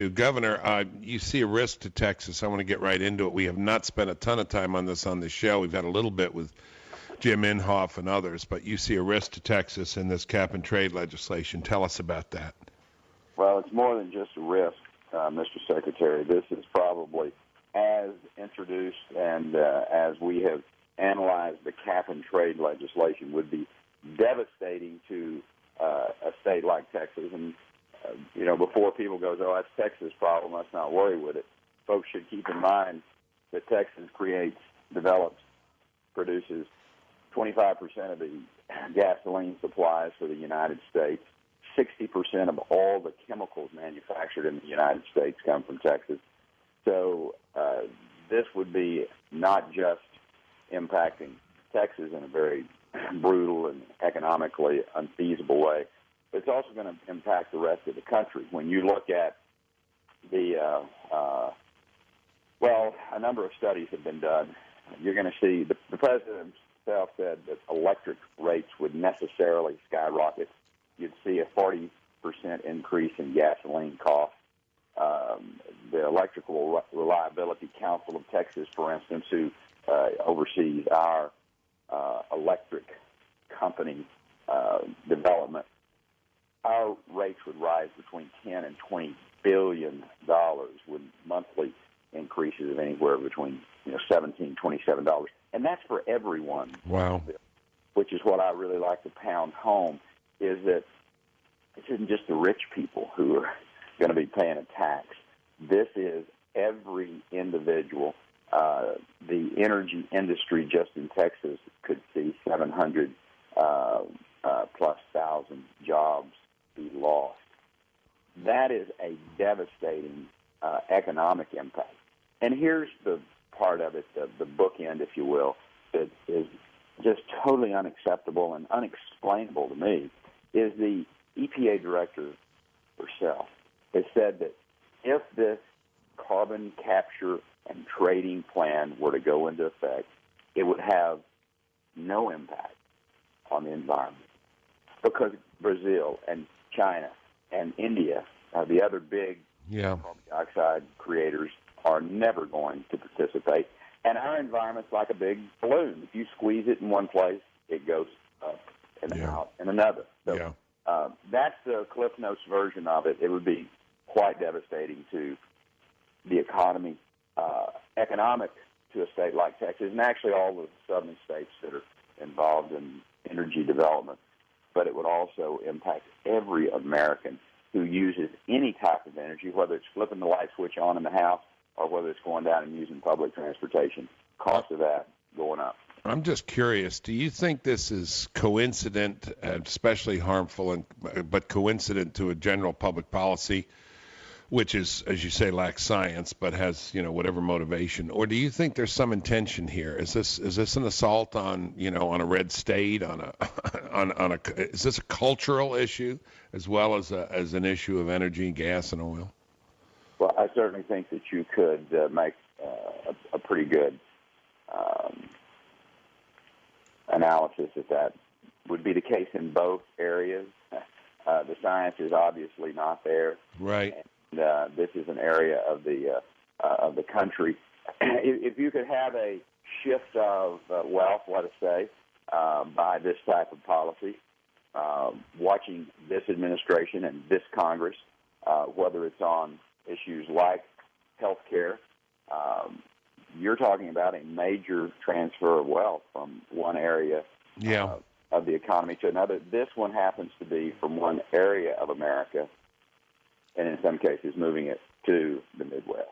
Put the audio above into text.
Governor, you see a risk to Texas. I want to get right into it. We have not spent a ton of time on this show. We've had a little bit with Jim Inhofe and others, but you see a risk to Texas in this cap and trade legislation. Tell us about that. Well, it's more than just a risk, Mr. Secretary. This is probably, as introduced and as we have analyzed the cap and trade legislation, would be devastating to a state like Texas. And before people go, oh, that's Texas' problem, let's not worry with it. Folks should keep in mind that Texas creates, develops, produces 25% of the gasoline supplies for the United States. 60% of all the chemicals manufactured in the United States come from Texas. So this would be not just impacting Texas in a very brutal and economically unfeasible way, but it's also going to impact the rest of the country. When you look at the, a number of studies have been done. You're going to see the president himself said that electric rates would necessarily skyrocket. You'd see a 40% increase in gasoline costs. The Electrical Reliability Council of Texas, for instance, who oversees our electric company development, our rates would rise between $10 and $20 billion with monthly increases of anywhere between $17, $27, and that's for everyone. Wow. Which is what I really like to pound home, is that this isn't just the rich people who are going to be paying a tax. This is every individual. The energy industry just in Texas could see 700 plus thousand jobs be lost. That is a devastating economic impact. And here's the part of it, the bookend, if you will, that is just totally unacceptable and unexplainable to me, is the EPA director herself has said that if this carbon capture and trading plan were to go into effect, it would have no impact on the environment, because Brazil and China and India, the other big carbon dioxide creators, are never going to participate. And our environment's like a big balloon. If you squeeze it in one place, it goes up and out in another. So that's the Cliff Notes version of it. It would be quite devastating to the economy, economic to a state like Texas, and actually all the southern states that are involved in energy development. But it would also impact every American who uses any type of energy, whether it's flipping the light switch on in the house or whether it's going down and using public transportation. Cost of that going up. I'm just curious, do you think this is coincident, especially harmful, but coincident to a general public policy, which is, as you say, lacks science, but has, whatever motivation? Or do you think there's some intention here? Is this an assault on, on a red state, is this a cultural issue as well as an issue of energy, gas, and oil? Well, I certainly think that you could make a pretty good analysis that would be the case in both areas. The science is obviously not there. Right. And this is an area of the country. If you could have a shift of wealth, let us say, by this type of policy, watching this administration and this Congress, whether it's on issues like health care, you're talking about a major transfer of wealth from one area of the economy to another. This one happens to be from one area of America, and in some cases moving it to the Midwest.